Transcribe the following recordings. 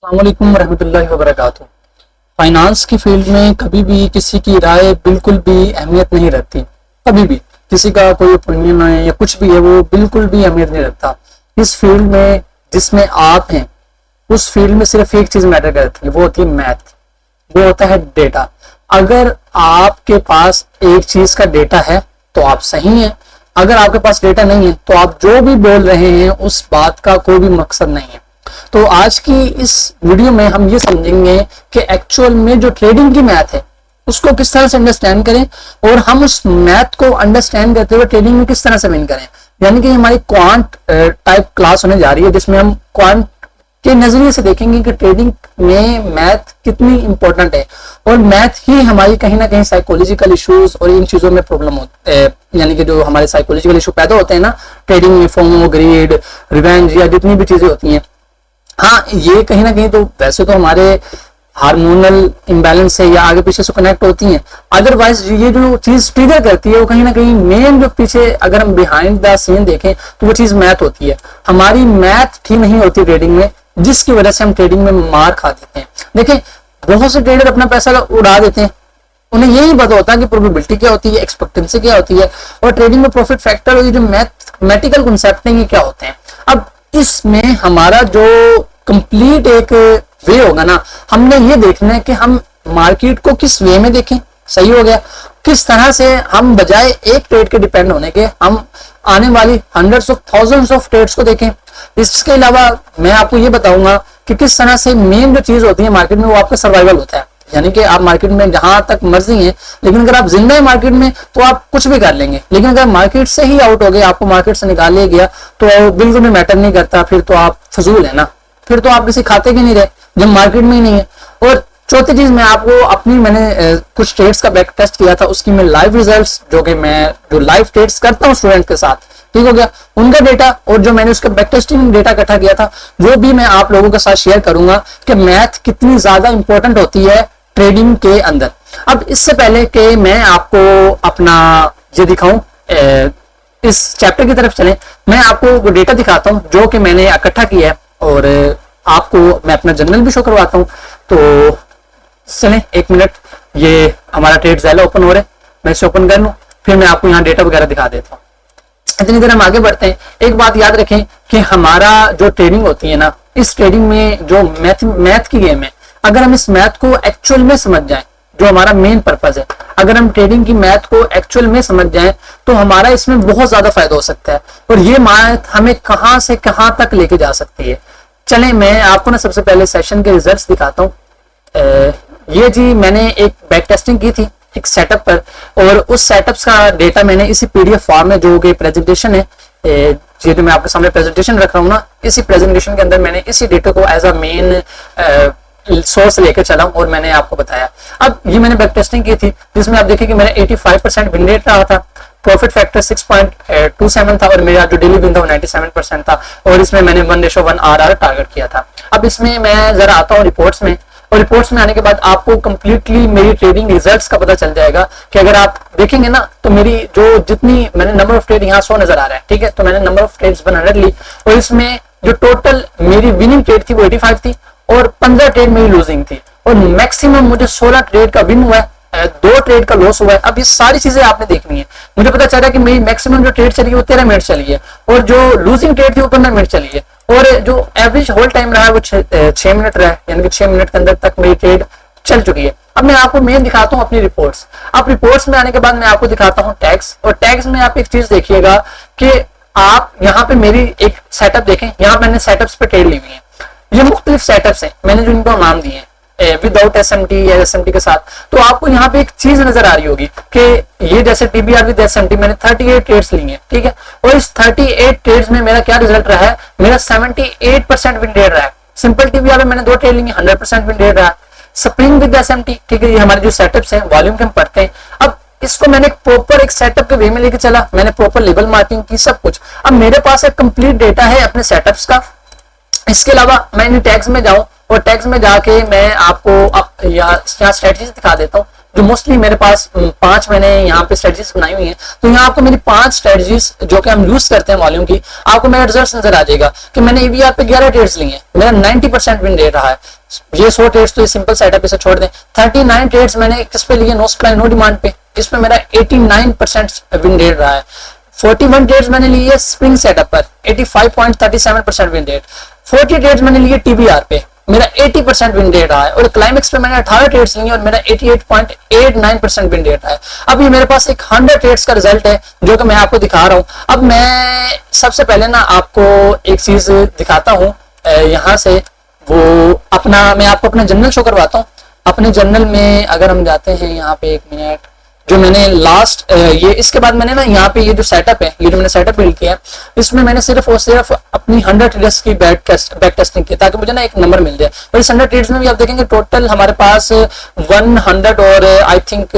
अस्सलामुअलैकुम रहमतुल्लाहि व बरकातुहू। फाइनेंस की फील्ड में कभी भी किसी की राय बिल्कुल भी अहमियत नहीं रखती। कभी भी किसी का कोई ओपिनियन है या कुछ भी है वो बिल्कुल भी अहमियत नहीं रखता। इस फील्ड में जिसमें आप हैं उस फील्ड में सिर्फ एक चीज मैटर करती है, वो होती है मैथ, वो होता है डेटा। अगर आपके पास एक चीज का डेटा है तो आप सही हैं, अगर आपके पास डेटा नहीं है तो आप जो भी बोल रहे हैं उस बात का कोई भी मकसद नहीं है। तो आज की इस वीडियो में हम ये समझेंगे कि एक्चुअल में जो ट्रेडिंग की मैथ है उसको किस तरह से अंडरस्टैंड करें और हम उस मैथ को अंडरस्टैंड करते हुए ट्रेडिंग में किस तरह से विन करें। यानी कि हमारी क्वांट टाइप क्लास होने जा रही है जिसमें हम क्वांट के नजरिए से देखेंगे कि ट्रेडिंग में मैथ कितनी इंपॉर्टेंट है और मैथ ही हमारी कहीं ना कहीं साइकोलॉजिकल इश्यूज और इन चीजों में प्रॉब्लम होते हैं, यानी कि जो हमारे साइकोलॉजिकल इशू पैदा होते हैं ना ट्रेडिंग में, फोमो, ग्रीड, रिवेंज या जितनी भी चीजें होती हैं। हाँ, ये कहीं ना कहीं तो वैसे तो हमारे हार्मोनल इम्बैलेंस से या आगे पीछे से कनेक्ट होती हैं, अदरवाइज ये जो चीज ट्रिगर करती है वो कहीं ना कहीं मेन जो पीछे अगर हम बिहाइंड द सीन देखें तो वो चीज मैथ होती है। हमारी मैथ ठीक नहीं होती ट्रेडिंग में, जिसकी वजह से हम ट्रेडिंग में मार खा देते हैं। देखें, बहुत से ट्रेडर अपना पैसा उड़ा देते हैं, उन्हें यही पता होता है कि प्रोबेबिलिटी क्या होती है, एक्सपेक्टेंसी क्या होती है और ट्रेडिंग में प्रॉफिट फैक्टर और ये जो मैथमेटिकल कॉन्सेप्ट है ये क्या होते हैं। अब इसमें हमारा जो कंप्लीट एक वे होगा ना, हमने ये देखना है कि हम मार्केट को किस वे में देखें, सही हो गया, किस तरह से हम बजाय एक ट्रेड के डिपेंड होने के हम आने वाली hundreds of thousands of trades को देखें। इसके अलावा मैं आपको ये बताऊंगा कि किस तरह से मेन जो चीज होती है मार्केट में वो आपका सर्वाइवल होता है। यानी कि आप मार्केट में जहां तक मर्जी है, लेकिन अगर आप जिंदा है मार्केट में तो आप कुछ भी कर लेंगे, लेकिन अगर मार्केट से ही आउट हो गए, आपको मार्केट से निकाल लिया गया तो बिल्कुल भी मैटर नहीं करता, फिर तो आप फजूल है ना, फिर तो आप किसी खाते के नहीं रहे जब मार्केट में ही नहीं है। और चौथी चीज मैं आपको अपनी मैंने कुछ ट्रेड्स का बैक टेस्ट किया था, उसकी मैं लाइव रिजल्ट्स जो कि मैं जो लाइव ट्रेड्स करता हूँ स्टूडेंट के साथ, ठीक हो गया, उनका डेटा और जो मैंने उसका बैक टेस्टिंग डेटा इकट्ठा किया था वो भी मैं आप लोगों के साथ शेयर करूंगा कि मैथ कितनी ज्यादा इंपॉर्टेंट होती है ट्रेडिंग के अंदर। अब इससे पहले कि मैं आपको अपना ये दिखाऊं, इस चैप्टर की तरफ चलें, मैं आपको वो डेटा दिखाता हूं जो कि मैंने इकट्ठा किया है और आपको मैं अपना जर्नल भी शो करवाता हूं। तो चलें, एक मिनट, ये हमारा ट्रेड ज़ैला ओपन हो रहा है, मैं इसे ओपन कर लूं, फिर मैं आपको यहाँ डेटा वगैरह दिखा देता हूँ। इतनी देर हम आगे बढ़ते हैं, एक बात याद रखें कि हमारा जो ट्रेडिंग होती है ना, इस ट्रेडिंग में जो मैथ की गेम है, अगर हम इस मैथ को एक्चुअल में समझ जाएं, जो हमारा मेन पर्पज है, अगर हम ट्रेडिंग की मैथ को एक्चुअल में समझ जाएं तो हमारा इसमें बहुत ज्यादा फायदा हो सकता है और ये मैथ हमें कहां से कहां तक लेके जा सकती है। चलें, मैं आपको ना सबसे पहले सेशन के रिजल्ट्स दिखाता हूँ। ये जी मैंने एक बैक टेस्टिंग की थी एक सेटअप पर और उस सेटअप का डेटा मैंने इसी पीडीएफ फॉर्म में जो कि प्रेजेंटेशन है, ये जो मैं आपके सामने प्रेजेंटेशन रख रहा हूँ ना, इसी प्रेजेंटेशन के अंदर मैंने इसी डेटा को एज अ मेन सोर्स लेकर चला और मैंने आपको बताया। अब ये मैंने बैक टेस्टिंग की थी जिसमें आप देखिए कि मेरा 85% विन रेट रहा था, प्रॉफिट फैक्टर 6.27 था और मेरा जो डेली विन था वो 97% था और इसमें मैंने 1:1 RR टारगेट किया था। अब इसमें मैं जरा आता हूँ रिपोर्ट्स में, और रिपोर्ट्स में आने के बाद आपको कंप्लीटली मेरी ट्रेडिंग रिजल्ट्स का पता चल जाएगा कि अगर आप देखेंगे ना तो मेरी जो जितनी मैंने नंबर ऑफ ट्रेड यहाँ 100 नजर आ रहा है, ठीक है, तो मैंने नंबर ऑफ ट्रेड्स 100 ली और इसमें जो टोटल मेरी विनिंग ट्रेड थी वो 85 थी और 15 ट्रेड मेरी लूजिंग थी और मैक्सिमम मुझे 16 ट्रेड का विन हुआ है, 2 ट्रेड का लॉस हुआ है। अब ये सारी चीजें आपने देखनी है। मुझे पता चल रहा है कि मेरी मैक्सिमम जो ट्रेड चली है वो 13 मिनट चली है और जो लूजिंग ट्रेड थी वो 15 मिनट चली है और जो एवरेज होल्ड टाइम रहा है वो 6 मिनट रहा है, यानी कि 6 मिनट के अंदर तक मेरी ट्रेड चल चुकी है। अब मैं आपको मेन दिखाता हूँ अपनी रिपोर्ट्स। अब रिपोर्ट्स में आने के बाद मैं आपको दिखाता हूँ टैग्स, और टैग्स में आप एक चीज देखिएगा कि आप यहाँ पे मेरी एक सेटअप देखें, यहाँ मैंने सेटअप्स पे ट्रेड ली हुई है, ये मुख्तलिफ सेटअप्स हैं, मैंने जो इनको नाम दिए हैं विदाउट SMT या SMT के साथ। तो आपको यहाँ पे एक चीज नजर आ रही होगी कि ये जैसे TBR विद SMT मैंने 38 ट्रेड्स ली हैं, ठीक है, और इस 38 ट्रेड्स में मेरा क्या रिजल्ट रहा है, मेरा 78% विन रेट रहा है। सिंपल TBR में मैंने 2 ट्रेड ली, 100% विन रेट रहा है। स्प्रिंग विद SMT, ठीक है, ये हमारे जो सेटअप्स हैं वॉल्यूम के हम पढ़ते हैं। अब इसको मैंने प्रॉपर एक सेटअप के वे में लेके चला, मैंने प्रॉपर लेबल मार्किंग की, सब कुछ। अब मेरे पास एक कंप्लीट डेटा है अपने सेटअप्स का। इसके अलावा मैं इन टैग्स में जाऊं और टैग्स में जाके मैं आपको यहाँ स्ट्रेटजीज दिखा देता हूँ जो मोस्टली मेरे पास 5 मैंने यहाँ पे स्ट्रेटजीज बनाई हुई हैं, तो यहाँ आपको मेरी 5 स्ट्रेटजीज जो कि हम यूज करते हैं वॉल्यूम की, आपको मेरा रिजल्ट नजर आ जाएगा कि मैंने AVR पे 11 ट्रेड्स लिए हैं, मेरा 90% विन रेट रहा है। ये 100 ट्रेड्स तो ये सिंपल सेटअप इसे छोड़ दें। 39 ट्रेड्स मैंने किस पे लिए, नो सप्लाई नो डिमांड पे, इसमें मेरा 89% विन रेट रहा है। 41 ट्रेड्स मैंने लिए स्प्रिंग सेटअप पर, 85.37% विन रेट। 40 ट्रेड्स मैंने लिए TBR पे, मेरा 80% विन रेट रहा है। और क्लाइमेक्स पे मैंने 18 ट्रेड्स लिए और मेरा 88.89% विन रेट रहा है। अब ये मेरे पास एक 100 ट्रेड्स का रिजल्ट है जो कि मैं आपको दिखा रहा हूं। अब मैं सबसे पहले ना आपको एक चीज दिखाता हूं, यहां से वो अपना, मैं आपको अपना जर्नल शो करवाता हूं। अपने जर्नल में अगर हम जाते हैं यहाँ पे, एक मिनट, जो मैंने लास्ट ये इसके बाद मैंने ना यहाँ पे ये जो सेटअप है, ये जो मैंने सेटअप बिल्ड किया है, इसमें मैंने सिर्फ और सिर्फ अपनी 100 ट्रेड्स की बैक टेस्टिंग की, ताकि मुझे ना एक नंबर मिल जाए। और इस 100 ट्रेड्स में भी आप देखेंगे टोटल हमारे पास 100 और आई थिंक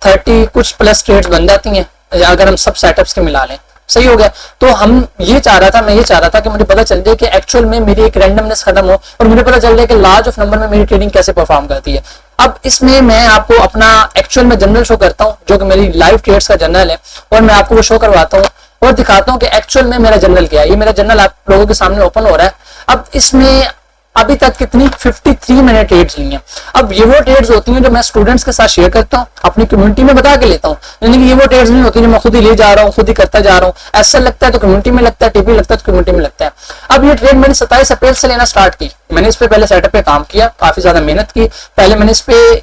30 कुछ प्लस ट्रेड्स बन जाती हैं अगर हम सब सेटअप्स के मिला लें। सही हो गया। तो हम ये चाह रहा था, मैं ये चाह रहा था कि मुझे पता चल जाए कि एक्चुअल में मेरी एक रैंडमनेस खत्म हो और मुझे पता चल जाए कि लार्ज ऑफ नंबर में मेरी ट्रेडिंग कैसे परफॉर्म करती है। अब इसमें मैं आपको अपना एक्चुअल में जनरल शो करता हूं, जो कि मेरी लाइव ट्रेड्स का जनरल है, और मैं आपको वो शो करवाता हूं और दिखाता हूं कि एक्चुअल में मेरा जनरल क्या है। ये मेरा जनरल आप लोगों के सामने ओपन हो रहा है। अब इसमें अभी तक कितनी 53 मैंने ट्रेड्स ली हैं। अब ये वो ट्रेड्स होती हैं जो मैं स्टूडेंट्स के साथ शेयर करता हूँ, अपनी कम्युनिटी में बता के लेता हूँ, यानी कि ये वो ट्रेड्स नहीं होती जो मैं खुद ही ले जा रहा हूँ, खुद ही करता जा रहा हूँ। ऐसा लगता है तो कम्युनिटी में लगता है, टीपी लगता है तो कम्युनिटी में लगता है। अब ये ट्रेड मैंने 27 अप्रैल से लेना स्टार्ट की। मैंने इस पे पहले सेटअप पे काम किया, काफी ज्यादा मेहनत की। पहले मैंने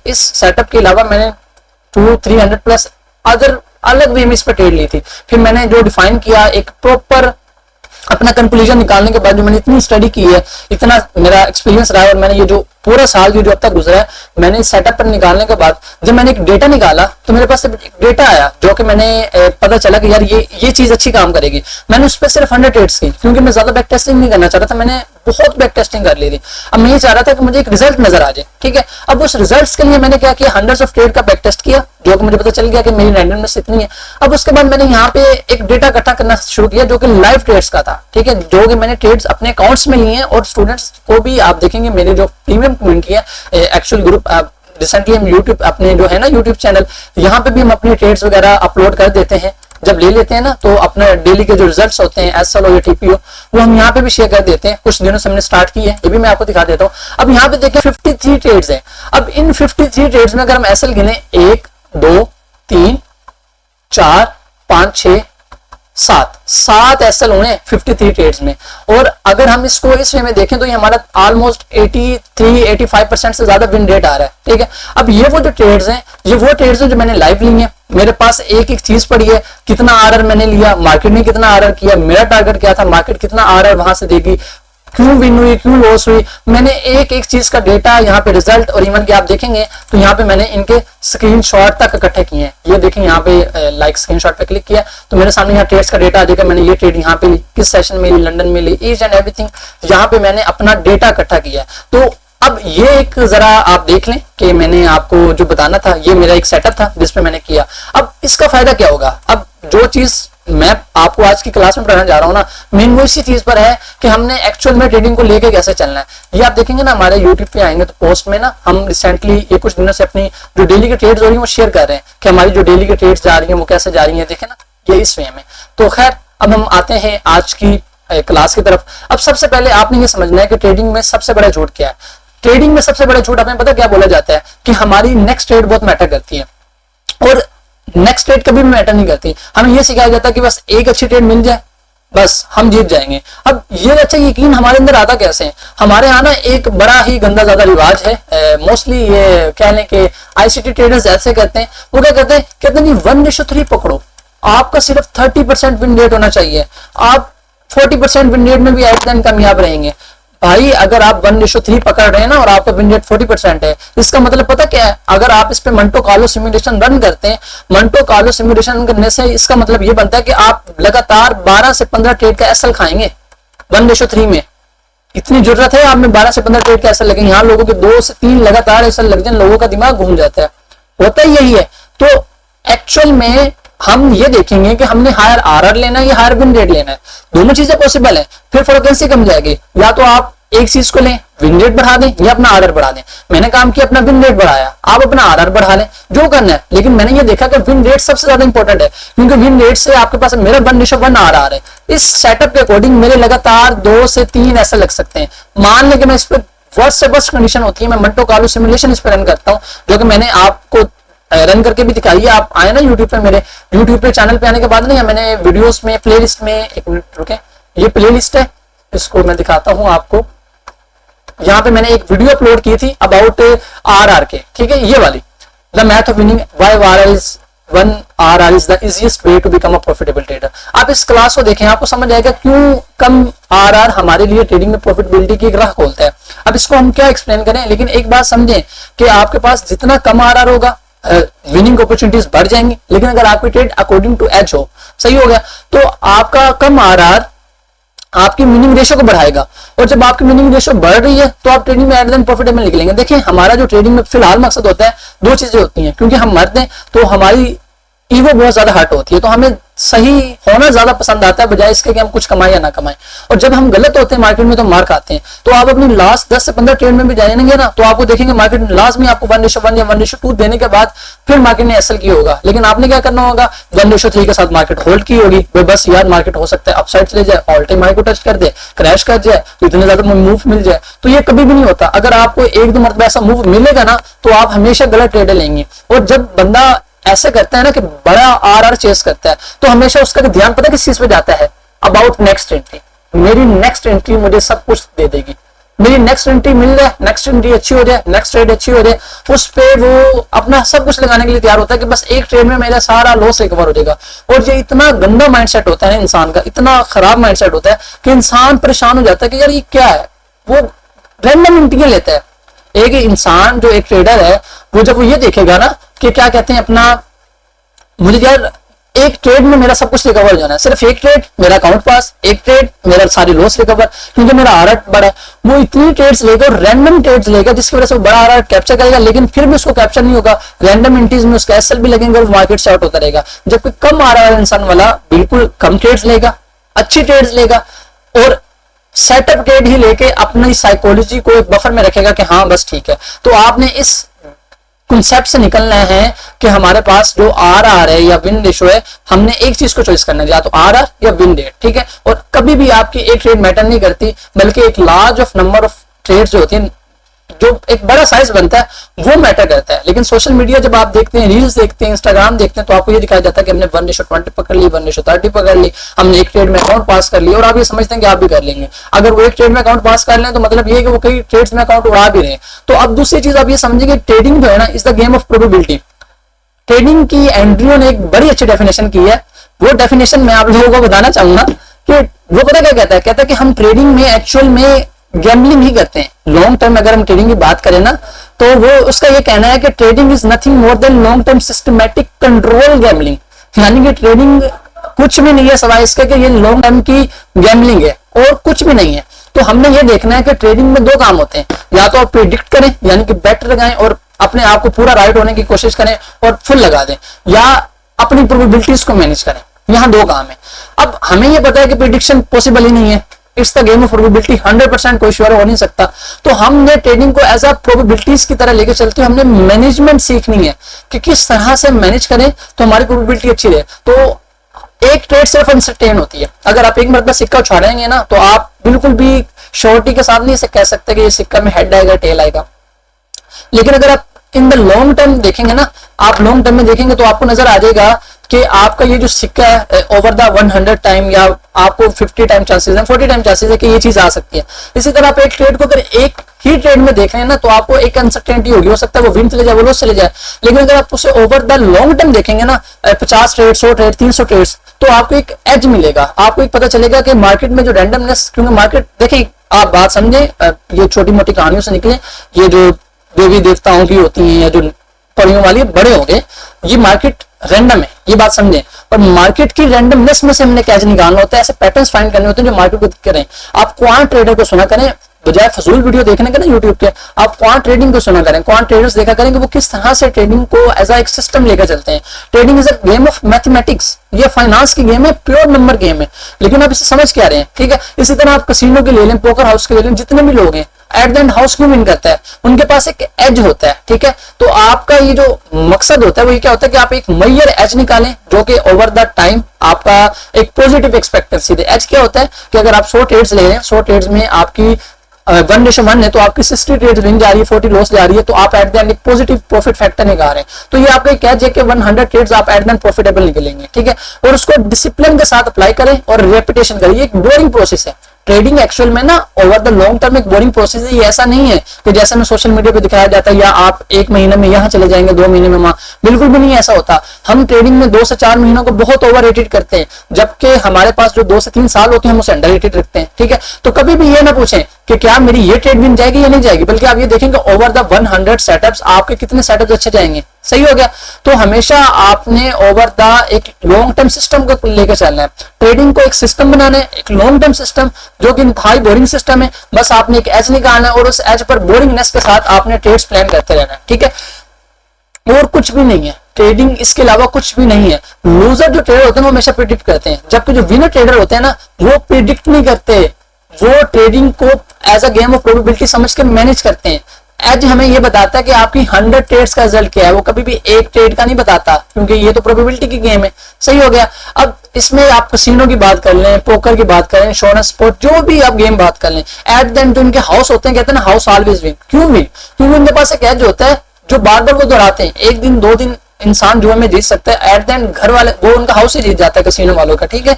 इस सेटअप के अलावा मैंने 200-300 प्लस अदर अलग वे में इस पर ट्रेड ली थी। फिर मैंने जो डिफाइन किया, एक प्रॉपर अपना कंक्लूजन निकालने के बाद जो मैंने इतनी स्टडी की है, इतना मेरा एक्सपीरियंस रहा है, और मैंने ये जो पूरा साल जो अब तक गुजरा है, मैंने इस सेटअप पर निकालने के बाद जब मैंने एक डेटा निकाला तो मेरे पास एक डेटा आया जो कि मैंने पता चला कि यार ये चीज अच्छी काम करेगी। मैंने उस पर सिर्फ 100 ट्रेड्स की, क्योंकि मैं ज्यादा बैक टेस्टिंग नहीं करना चाह रहा था, मैंने बहुत बैक टेस्टिंग कर ली थी। अब मैं ये चाह रहा था कि मुझे एक रिजल्ट नजर आ जाए, ठीक है। अब उस रिजल्ट के लिए मैंने क्या किया, 100 ऑफ ट्रेड का बैक टेस्ट किया, जो कि मुझे पता चल गया कि मेरी रैंडमनेस इतनी है। अब उसके बाद मैंने यहाँ पे एक डेटा इकट्ठा करना शुरू किया जो कि लाइव ट्रेड्स का था, ठीक है, जो कि मैंने ट्रेड्स अपने अकाउंट्स में लिए हैं। और स्टूडेंट्स को भी आप देखेंगे मेरे जो प्रीमियम कम्युनिटी है, एक्चुअल ग्रुप, रिसेंटली हम यूट्यूब अपने जो है ना यूट्यूब चैनल, यहाँ पे भी हम अपनी ट्रेड्स वगैरह अपलोड कर देते हैं। जब ले लेते हैं ना तो अपने डेली के जो रिजल्ट्स होते हैं, एसएल हो या टीपीओ, वो हम यहाँ पे भी शेयर कर देते हैं। कुछ दिनों से हमने स्टार्ट की है, ये भी मैं आपको दिखा देता हूँ। अब यहाँ पे देखें 53 ट्रेड्स हैं। अब इन 53 ट्रेड्स में अगर हम एसएल गिने 1 2 3 4 5 6 7 एसएल हुए 53 ट्रेड्स में। और अगर हम इसको इस वे में देखें तो ये हमारा ऑलमोस्ट 83-85% से ज्यादा विन रेट आ रहा है, ठीक है। अब ये वो जो ट्रेड्स हैं, ये वो ट्रेड्स हैं जो मैंने लाइव ली हैं। मेरे पास एक एक चीज पड़ी है, कितना आरआर मैंने लिया, मार्केट ने कितना आरआर किया, मेरा टारगेट क्या था, मार्केट कितना आरआर वहां से देगी, क्यों विन हुई, क्यों लॉस हुई। मैंने एक एक चीज का डेटा यहाँ पे रिजल्ट, और इवन के आप देखेंगे तो यहाँ पे मैंने इनके स्क्रीनशॉट तक इकट्ठे किए हैं। ये देखें यहाँ पे लाइक स्क्रीनशॉट पे क्लिक किया तो मेरे सामने यहाँ ट्रेड्स का डेटा आ जाएगा। मैंने ये ट्रेड यहाँ पे ली, किस सेशन में ली, लंदन में ली, ईच एंड एवरीथिंग यहाँ पे मैंने अपना डेटा इकट्ठा किया। तो अब ये एक जरा आप देख लें कि मैंने आपको जो बताना था, ये मेरा एक सेटअप था जिसपे मैंने किया। अब इसका फायदा क्या होगा, अब जो चीज मैं आपको आज की क्लास में पढ़ाने जा रहा हूँ ना, मेन वो इसी चीज पर है कि हमने एक्चुअल में ट्रेडिंग को लेके कैसे चलना है। ये आप देखेंगे ना, हमारे यूट्यूब पे आएंगे तो पोस्ट में ना हम रिसेंटली ये कुछ दिनों से अपनी जो डेली की ट्रेड्स हो रही है वो शेयर कर रहे हैं कि हमारी जो डेली की ट्रेड्स जा रही है वो कैसे जा रही है, देखे ना, ये इस वे में। तो खैर अब हम आते हैं आज की क्लास की तरफ। अब सबसे पहले आपने ये समझना है कि ट्रेडिंग में सबसे बड़ा झूठ क्या है। ट्रेडिंग में सबसे बड़ा झूठ, आपने पता क्या बोला जाता है कि हमारी नेक्स्ट ट्रेड बहुत मैटर करती है, और नेक्स्ट ट्रेड कभी भी मैटर नहीं करती। हमें यह सिखाया जाता है कि बस एक अच्छी ट्रेड मिल जाए, बस हम जीत जाएंगे। अब ये अच्छा यकीन हमारे अंदर आता कैसे है, हमारे यहाँ ना एक बड़ा ही गंदा ज्यादा रिवाज है। मोस्टली ये कह लें कि आईसीटी ट्रेडर्स ऐसे करते हैं, वो क्या कहते हैं, कहते हैं 1:3 पकड़ो, आपका सिर्फ 30% विन रेट होना चाहिए, आप 40% विन रेट में भी एट द एंड कामयाब रहेंगे। भाई अगर आप 1:3 पकड़ रहे हैं ना और आपका विन रेट 40% है, इसका मतलब पता क्या है, अगर आप इस पे मंटो कार्लो सिमुलेशन रन करते हैं, मंटो कार्लो सिमुलेशन करने से इसका मतलब ये बनता है कि आप लगातार 12 से 15 ट्रेड का एसएल खाएंगे 1:3 में। इतनी जरूरत है आप में 12 से 15 ट्रेड का एसएल लगे। यहाँ लोगों के 2 से 3 लगातार एसएल लग जाए, लोगों का दिमाग घूम जाता है, होता ही यही है। तो एक्चुअल में हम ये देखेंगे कि हमने हायर आरआर लेना है या हायर विन रेट लेना है, दोनों चीजें पॉसिबल है। फिर फ्रीक्वेंसी कम जाएगी, या तो आप एक चीज को लें, विन रेट बढ़ा दें या अपना आरआर बढ़ा दें। मैंने काम किया अपना विन रेट बढ़ाया, आप अपना आरआर बढ़ा लें, जो करना है। लेकिन मैंने ये देखा कि विन रेट सबसे ज्यादा इंपॉर्टेंट है, क्योंकि विन रेट से आपके पास मेरा 1:1 आरआर है। इस सेटअप के अकॉर्डिंग मेरे लगातार 2 से 3 ऐसे लग सकते हैं। मान लें कि मैं इस पर वर्स्ट से वर्स्ट कंडीशन होती है, मैं मंटो कार्लो सिमुलेशन इस पर रन करता हूँ, जो कि मैंने आपको रन करके भी दिखाई है। आप आए ना यूट्यूब पे, मेरे यूट्यूब पे चैनल पे आने के बाद नहीं, मैंने वीडियोस में प्लेलिस्ट में, एक मिनट रुके, ये प्लेलिस्ट है, इसको मैं दिखाता हूं आपको। यहाँ पे मैंने एक वीडियो अपलोड की थी अबाउट आरआर के, ठीक है, ये वाली, the math of winning why RR is the easiest way to become a profitable trader. आप इस क्लास को देखें, आपको समझ आएगा क्यों कम आरआर हमारे लिए ट्रेडिंग में प्रॉफिटेबिलिटी की एक राह खोलता है। अब इसको हम क्या एक्सप्लेन करें, लेकिन एक बात समझें कि आपके पास जितना कम आरआर होगा विनिंग अपॉर्चुनिटीज बढ़ जाएंगी, लेकिन अगर आपकी ट्रेड अकॉर्डिंग टू एज हो, सही हो गया, तो आपका कम आरआर आपकी विनिंग रेशो को बढ़ाएगा, और जब आपकी विनिंग रेशो बढ़ रही है तो आप ट्रेडिंग में एट देन प्रॉफिटेबल निकलेंगे। देखिए हमारा जो ट्रेडिंग में फिलहाल मकसद होता है, 2 चीजें होती हैं, क्योंकि हम मर्द हैं तो हमारी ईगो बहुत ज्यादा हर्ट होती है, तो हमें सही होना ज्यादा पसंद आता है बजाय इसके कि हम कुछ कमाएं या ना कमाएं। और जब हम गलत होते हैं मार्केट में तो मार खाते हैं। तो आप अपनी लास्ट 10 से 15 ट्रेड में भी जाएंगे ना, तो आपको देखेंगे मार्केट में लास्ट में आपको 1:1 या 1:2 देने के बाद फिर मार्केट ने एसएल की होगा, लेकिन आपने क्या करना होगा, 1:3 के साथ मार्केट होल्ड की होगी। बस यार मार्केट हो सकता है अपसाइड चले जाए, ऑल टाइम हाई को टच कर दे, क्रैश कर जाए, तो इतने ज्यादा मूव मिल जाए, तो ये कभी भी नहीं होता। अगर आपको 1-2 मरतबा ऐसा मूव मिलेगा ना, तो आप हमेशा गलत ट्रेड लेंगे। और जब बंदा ऐसे करता है ना कि बड़ा आरआर चेस करता है, तो हमेशा उसका ध्यान पता है किस चीज पे जाता है, अबाउट नेक्स्ट एंट्री। मेरी नेक्स्ट एंट्री मुझे सब कुछ दे देगी, मेरी नेक्स्ट एंट्री मिल जाए, नेक्स्ट एंट्री अच्छी हो जाए, नेक्स्ट ट्रेड अच्छी हो जाए, उस पे वो अपना सब कुछ लगाने के लिए तैयार होता है कि बस एक ट्रेड में मेरा सारा लॉस रिकवर हो जाएगा। और ये इतना गंदा माइंडसेट होता है इंसान का, इतना खराब माइंडसेट होता है कि इंसान परेशान हो जाता है कि यार ये क्या है, वो रैंडम एंट्री लेता है। एक इंसान जो एक ट्रेडर है, वो जब वो ये देखेगा ना कि क्या कहते हैं अपना, मुझे यार एक ट्रेड में मेरा सब कुछ रिकवर हो जाना है, सिर्फ एक ट्रेड मेरा अकाउंट पास, एक ट्रेड मेरा सारी लॉस रिकवर, क्योंकि मेरा आरआर बड़ा है, वो इतनी ट्रेड्स लेगा, रैंडम ट्रेड्स लेगा जिसकी वजह से वो बड़ा आरआर कैप्चर करेगा, लेकिन फिर भी उसको कैप्चर नहीं होगा, रैंडम एंट्रीज में उसका एसएल भी लगेंगे और मार्केट से आउट होता रहेगा। जबकि कम आरआर इंसान वाला बिल्कुल कम ट्रेड्स लेगा, अच्छी ट्रेड्स लेगा, और सेटअप ट्रेड ही लेके अपनी साइकोलॉजी को एक बफर में रखेगा कि हाँ बस ठीक है। तो आपने इस कॉन्सेप्ट से निकलना है कि हमारे पास जो आरआर है या विन रेशो है, हमने एक चीज को चॉइस करना है, या तो आरआर या विन रेट, ठीक है। और कभी भी आपकी एक ट्रेड मैटर नहीं करती, बल्कि एक large of number of trades जो होती हैं, जो एक बड़ा साइज बनता है वो मैटर करता है। लेकिन सोशल मीडिया जब आप देखते हैं, रील्स देखते हैं, इंस्टाग्राम देखते हैं, तो आपको ये दिखाया जाता है कि हमने 1:20 पकड़ ली, 1:30 पकड़ ली, हमने एक ट्रेड में अकाउंट पास कर लिया, और आप ये समझते हैं कि आप भी कर लेंगे। अगर वो एक ट्रेड में अकाउंट पास कर लें तो मतलब ये है कि वो कई ट्रेड्स में अकाउंट उड़ा भी रहे हैं। तो अब दूसरी चीज आप ये समझिए, ट्रेडिंग जो है ना, is the game of probability. Trading की एंड्रयू ने एक बड़ी अच्छी डेफिनेशन की है, वो डेफिनेशन मैं आप लोगों को बताना चाहूंगा कि वो पता क्या कहता है, कहता है कि हम ट्रेडिंग में एक्चुअल में गैम्बलिंग ही करते हैं। लॉन्ग टर्म अगर हम ट्रेडिंग की बात करें ना, तो वो उसका ये कहना है कि trading is nothing more than long term systematic control gambling, यानी कि ट्रेडिंग कुछ भी नहीं है सवाए इसके कि ये लॉन्ग टर्म की गैम्बलिंग है और कुछ भी नहीं है। तो हमने ये देखना है कि ट्रेडिंग में 2 काम होते हैं, या तो आप प्रिडिक्ट करें यानी कि बेट लगाएं और अपने आप को पूरा राइट होने की कोशिश करें और फुल लगा दें, या अपनी प्रोबेबिलिटीज को मैनेज करें। यहाँ 2 काम है। अब हमें ये पता है कि प्रिडिक्शन पॉसिबल ही नहीं है, it's the game of probability, 100% कोई श्योर हो नहीं सकता। तो हमने ट्रेडिंग को एज अ प्रोबेबिलिटीज की तरह लेके चलते हैं। हमने मैनेजमेंट सीखनी है कि किस तरह से मैनेज करें तो हमारी प्रोबेबिलिटी अच्छी रहे। तो एक ट्रेड सिर्फ अनसर्टेन होती है, अगर आप एक मरतबा सिक्का उछाड़ेंगे ना, तो आप बिल्कुल भी श्योरिटी के साथ नहीं से कह सकते कि ये सिक्का में हेड आएगा टेल आएगा। लेकिन अगर आप इन द लॉन्ग टर्म देखेंगे ना, आप लॉन्ग टर्म में देखेंगे तो आपको नजर आ जाएगा कि आपका ये जो सिक्का है ओवर द 100 टाइम, या आपको 50 टाइम चांसेस है, 40 टाइम चांसेस है कि ये चीज आ सकती है। इसी तरह आप एक ट्रेड को अगर एक ही ट्रेड में देख रहे हैं ना, तो आपको एक अनसर्टेनिटी होगी, हो सकता है वो विन चले जाए, वो लॉस चले जाए। लेकिन अगर आप उसे ओवर द लॉन्ग टर्म देखेंगे ना, 50 ट्रेड, 100 ट्रेड, 300 ट्रेड्स, तो आपको एक एज मिलेगा, आपको एक पता चलेगा कि मार्केट में जो रैंडमनेस, क्योंकि मार्केट देखें, आप बात समझे, ये छोटी मोटी कहानियों से निकले, ये जो देवी देवताओं की होती हैं या जो परियों वाली बड़े होंगे, ये मार्केट रैंडम है, ये बात समझें। और मार्केट की रैंडमनेस में से हमने कैच निकालना होता है, ऐसे पैटर्न्स फाइंड करने होते हैं जो मार्केट को दिख करें। आप क्वांट ट्रेडर को सुना करें बजाय फजूल वीडियो देखने का ना यूट्यूब के, आप क्वांट ट्रेडिंग को सुना करें, क्वांट ट्रेडर्स देखा करें कि वो किस तरह से ट्रेडिंग को एज एक सिस्टम लेकर चलते हैं। Trading is a game of mathematics, ये फाइनेंस की गेम है, प्योर नंबर गेम है, लेकिन आप इसे समझ क्या रहे हैं, ठीक है। इसी तरह आप कसिनो के ले लें, पोकर हाउस के ले लें, जितने भी लोग हैं एट द एंड हाउस क्यों विन करता है, उनके पास एक एज होता है, ठीक है। तो आपका ये जो मकसद होता है वो ये क्या होता है कि आप एक मैयर एज निकालें जो कि ओवर द टाइम आपका एक पॉजिटिव एक्सपेक्टेंसी दे। एज क्या होता है कि अगर आप 100 ट्रेड्स ले रहे हैं, 100 ट्रेड्स में आपकी 1:1 है, तो आपकी 60 ट्रेड्स विन जा रही है, 40 लॉस जा रही है, तो आप एट द एंड एक पॉजिटिव प्रॉफिट फैक्टर निकाल रहे हैं। तो ये आपका कैच है कि 100 ट्रेड्स आप एट द एंड प्रॉफिटेबल निकलेंगे, ठीक है। और उसको डिसिप्लिन के साथ अप्लाई करें और रेपिटेशन करें। ये एक बोरिंग प्रोसेस है ट्रेडिंग, एक्चुअल में ना ओवर द लॉन्ग टर्म एक बोरिंग प्रोसेस है। ये ऐसा नहीं है कि जैसे में सोशल मीडिया पे दिखाया जाता है या आप 1 महीने में यहाँ चले जाएंगे, 2 महीने में वहां, बिल्कुल भी नहीं ऐसा होता। हम ट्रेडिंग में 2 से 4 महीनों को बहुत ओवर रेटेड करते हैं, जबकि हमारे पास जो 2 से 3 साल होते हैं हम उसे अंडर रेटेड रखते हैं, ठीक है। तो कभी भी ये ना पूछें कि क्या मेरी ये ट्रेड विन जाएगी या नहीं जाएगी, बल्कि आप ये देखेंगे ओवर द 100 सेटअप्स आपके कितने सेटअप्स अच्छे जाएंगे। सही हो गया। तो हमेशा आपने ओवर द एक लॉन्ग टर्म सिस्टम को लेकर चलना है, ट्रेडिंग को एक सिस्टम बनाना है, एक लॉन्ग टर्म सिस्टम जो कि इंतहाई बोरिंग सिस्टम है। बस आपने एक एज निकालना है और उस एज पर बोरिंगनेस के साथ आपने ट्रेड्स प्लान करते रहना है, ठीक है। और कुछ भी नहीं है ट्रेडिंग, इसके अलावा कुछ भी नहीं है। लूजर जो ट्रेडर होते हैं वो हमेशा प्रिडिक्ट करते हैं, जबकि जो विनर ट्रेडर होते हैं ना वो प्रिडिक्ट नहीं करते, वो ट्रेडिंग को as a game of probability समझ के मैनेज करते हैं। एज हमें ये बताता है कि आपकी 100 ट्रेड्स का रिजल्ट क्या है, वो कभी भी एक ट्रेड का नहीं बताता, क्योंकि ये तो प्रोबेबिलिटी की गेम है। सही हो गया। अब इसमें आप कसिनो की बात कर लें, पोकर की बात करें, इंश्योरेंस, स्पोर्ट, जो भी आप गेम बात कर लें, एट द एंड जो इनके हाउस होते हैं, कहते हैं ना हाउस ऑलवेज विन। क्यों विन? क्योंकि उनके पास एक एज होता है जो बार बार वो दोहराते हैं। 1 दिन 2 दिन इंसान जुए में जीत सकता है, एट द एंड घर वाले वो उनका हाउस ही जीत जाता है कसिनो वालों का, ठीक है।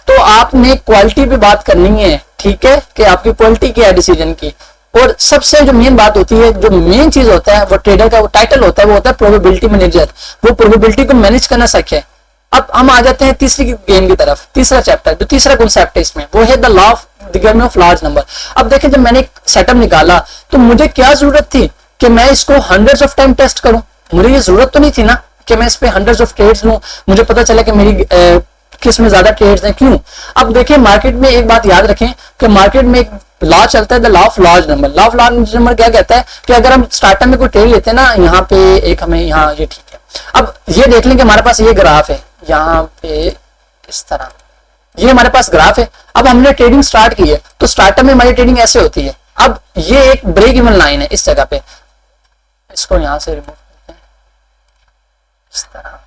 तो आपने क्वालिटी पे बात करनी है, ठीक है, कि आपकी क्वालिटी क्या है डिसीजन की। और सबसे जो मेन बात होती है, जो मेन चीज होता है वो ट्रेडर का वो टाइटल होता है, वो होता है प्रोबेबिलिटी मैनेजर। वो प्रोबेबिलिटी को मैनेज करना सीखे। अब हम आ जाते हैं तीसरी गेम की तरफ, तीसरा चैप्टर, जो तीसरा कॉन्सेप्ट है इसमें वो है the law of the game of large number. अब देखिए, जब मैंने एक सेटअप निकाला तो मुझे क्या जरूरत थी कि मैं इसको हंड्रेड्स ऑफ टाइम टेस्ट करूं। मुझे ये जरूरत तो नहीं थी ना कि मैं इस पे हंड्रेड्स ऑफ ट्रेड्स लूं, मुझे पता चला कि मेरी किस में ज्यादा ट्रेड्स हैं। क्यों? अब देखिए, मार्केट में एक बात याद रखें कि मार्केट में एक लॉ चलता है, the law of large number. Law of large number क्या कहता है कि अगर हम स्टार्टर में कोई ट्रेड लेते हैं ना, यहाँ पे एक हमें यहाँ ये ठीक है। अब ये देख लें कि हमारे पास ये ग्राफ है, यहाँ पे इस तरह ये हमारे पास ग्राफ है। अब हमने ट्रेडिंग स्टार्ट की है, तो स्टार्टर में हमारी ट्रेडिंग ऐसे होती है। अब ये एक ब्रेक इवन लाइन है इस जगह पे, इसको यहां से रिमूव करते हैं इस तरह।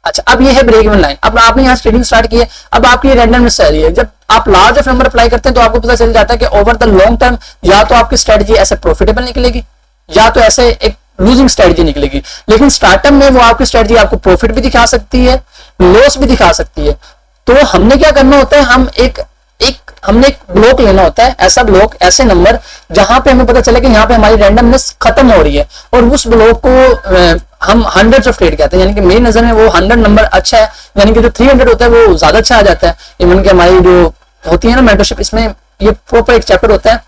अच्छा, अब ये है ब्रेक इवन लाइन। अब आपने यहाँ ट्रेडिंग स्टार्ट की है, अब आपकी रैंडमनेस आ रही है। जब आप लार्ज ऑफ नंबर अप्लाई करते हैं तो आपको पता चल जाता है कि ओवर द लॉन्ग टर्म या तो आपकी स्ट्रेटजी ऐसे प्रॉफिटेबल निकलेगी या तो ऐसे एक लूजिंग स्ट्रेटजी निकलेगी। लेकिन स्टार्टअप में वो आपकी स्ट्रेटजी आपको प्रॉफिट भी दिखा सकती है, लॉस भी दिखा सकती है। तो हमने क्या करना होता है, हमने एक ब्लॉक लेना होता है, ऐसा ब्लॉक, ऐसे नंबर जहां पे हमें पता चले कि यहाँ पे हमारी रैंडमनेस खत्म हो रही है, और उस ब्लॉक को हम हंड्रेड्स ऑफ ट्रेड कहते हैं। यानी कि मेरी नजर में वो 100 नंबर अच्छा है, यानी कि जो 300 होता है वो ज्यादा अच्छा आ जाता है। इवन कि हमारी जो होती है ना मेंटरशिप, इसमें ये प्रॉपर एक चैप्टर होता है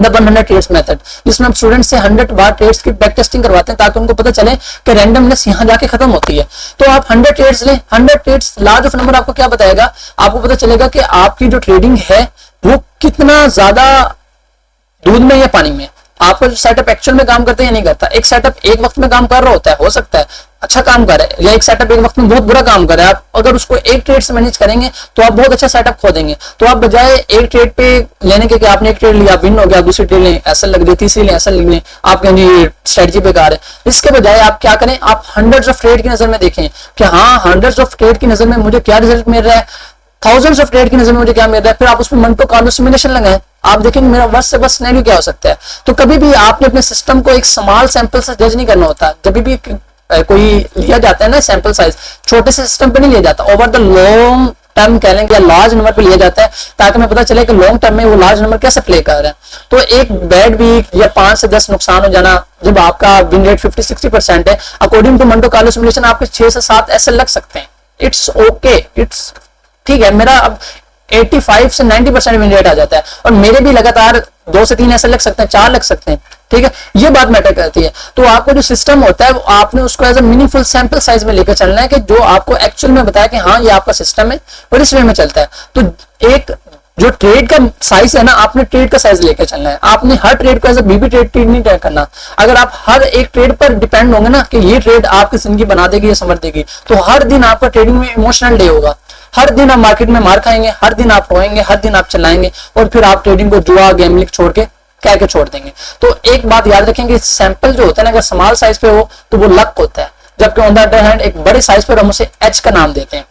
द 100 ट्रेड्स मेथड, जिसमें हम स्टूडेंट से 100 बार ट्रेड्स की बैक टेस्टिंग करवाते हैं ताकि उनको पता चले कि रैंडमनेस यहाँ जाके खत्म होती है। तो आप 100 ट्रेड्स लें, 100 ट्रेड्स, लार्ज ऑफ नंबर आपको क्या बताएगा, आपको पता चलेगा कि आपकी जो ट्रेडिंग है वो कितना ज्यादा दूध में या पानी में। आपका जो सेटअप एक्चुअल में काम करता है या नहीं करता। एक सेटअप एक वक्त में काम कर रहा होता है, हो सकता है अच्छा काम कर रहा है, या एक सेटअप एक वक्त में बहुत बुरा काम कर रहा है। आप अगर उसको एक ट्रेड से मैनेज करेंगे तो आप बहुत अच्छा सेटअप खो देंगे। तो आप बजाय एक ट्रेड पे लेने के कि आपने एक ट्रेड लिया, विन हो गया, दूसरी ट्रेड लें, ऐसा लग रही, तीसरी लें, ऐसा लग रही, आप कहेंगे ये स्ट्रेटजी बेकार है। इसके बजाय आप क्या करें, आप हंड्रेड्स ऑफ ट्रेड की नजर में देखें कि हाँ, हंड्रेड्स ऑफ ट्रेड की नजर में मुझे क्या रिजल्ट मिल रहा है, थाउजेंड्स ऑफ ट्रेड की नजर में मुझे क्या मिल रहा है। फिर आप उसमें मंटो कार्लो सिमुलेशन लगाएं, आप देखेंगे मेरा बस से बस सिनेरियो क्या हो सकता है। तो कभी भी आपने अपने सिस्टम को एक स्मॉल सैंपल से जज नहीं करना होता। जब भी कोई लिया जाता है ना सैंपल साइज, छोटे से सिस्टम पे नहीं लिया जाता, ओवर द लॉन्ग टर्म कह लेंगे या लार्ज नंबर पे लिया जाता है, ताकि हमें पता चले कि लॉन्ग टर्म में वो लार्ज नंबर कैसे प्ले कर रहा है। तो एक बैड वीक या 5 से 10 नुकसान हो जाना, जब आपका विन रेट 50-60% है, according to Monte Carlo simulation आपके 6 से 7 ऐसे लग सकते हैं। इट्स ओके, इट्स ठीक है। मेरा अब 85 से 90% विन रेट आ जाता है, और मेरे भी लगातार 2 से 3 ऐसे लग सकते हैं, 4 लग सकते हैं, ठीक है। ये बात मैटर करती है। तो आपको जो सिस्टम होता है वो आपने उसको as a meaningful sample size में लेकर चलना है, कि जो आपको एक्चुअल में बताया कि हाँ ये आपका सिस्टम है और इस वे में चलता है। तो एक जो ट्रेड का साइज है ना, आपने ट्रेड का साइज लेकर चलना है। आपने हर ट्रेड को एज अ बीबी ट्रेड नहीं तय करना। अगर आप हर एक ट्रेड पर डिपेंड होंगे ना कि ये ट्रेड आपकी जिंदगी बना देगी या संवर देगी, तो हर दिन आपका ट्रेडिंग में इमोशनल डे होगा। हर दिन आप मार्केट में मार खाएंगे, हर दिन आप रोएंगे, हर दिन आप चलाएंगे, और फिर आप ट्रेडिंग को जुआ गैम्बलिंग छोड़ के कह के छोड़ देंगे। तो एक बात याद रखेंगे, सैंपल जो होता है ना, अगर स्मॉल साइज पे हो तो वो लक होता है, जबकि ऑन द अदर हैंड एक बड़े साइज पर हम उसे एच का नाम देते हैं।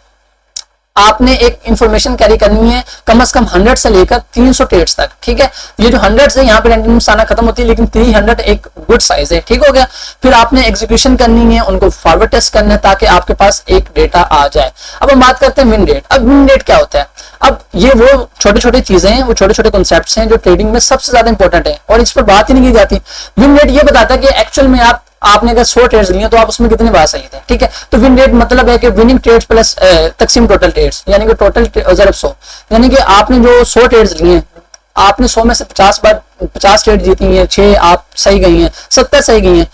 आपने एक इंफॉर्मेशन कैरी करनी है कम से कम 100 से लेकर 300 ट्रेड्स तक, ठीक है। ये जो 100 है यहाँ पे रैंडमनेस आना खत्म होती है, लेकिन 300 एक गुड साइज है, ठीक हो गया। फिर आपने एग्जीक्यूशन करनी है, उनको फॉरवर्ड टेस्ट करना है ताकि आपके पास एक डेटा आ जाए। अब हम बात करते हैं विन रेट। अब विन रेट क्या होता है? अब ये वो छोटे छोटे चीजें हैं, वो छोटे छोटे कॉन्सेप्ट्स हैं जो ट्रेडिंग में सबसे ज्यादा इंपॉर्टेंट है, और इस पर बात ही नहीं की जाती। विन रेट ये बताता है कि एक्चुअल में आपने अगर 100 ट्रेड्स लिए तो आप उसमें कितने बार सही थे, ठीक है। तो विन रेट मतलब है कि विनिंग ट्रेड्स प्लस तकसीम टोटल ट्रेड्स, यानी कि टोटल ज़रब 100, यानी कि आपने जो 100 ट्रेड्स लिए, आपने 100 में से 50 बार 50 ट्रेड जीती हैं, 6 आप सही गई हैं, 70 सही गई हैं,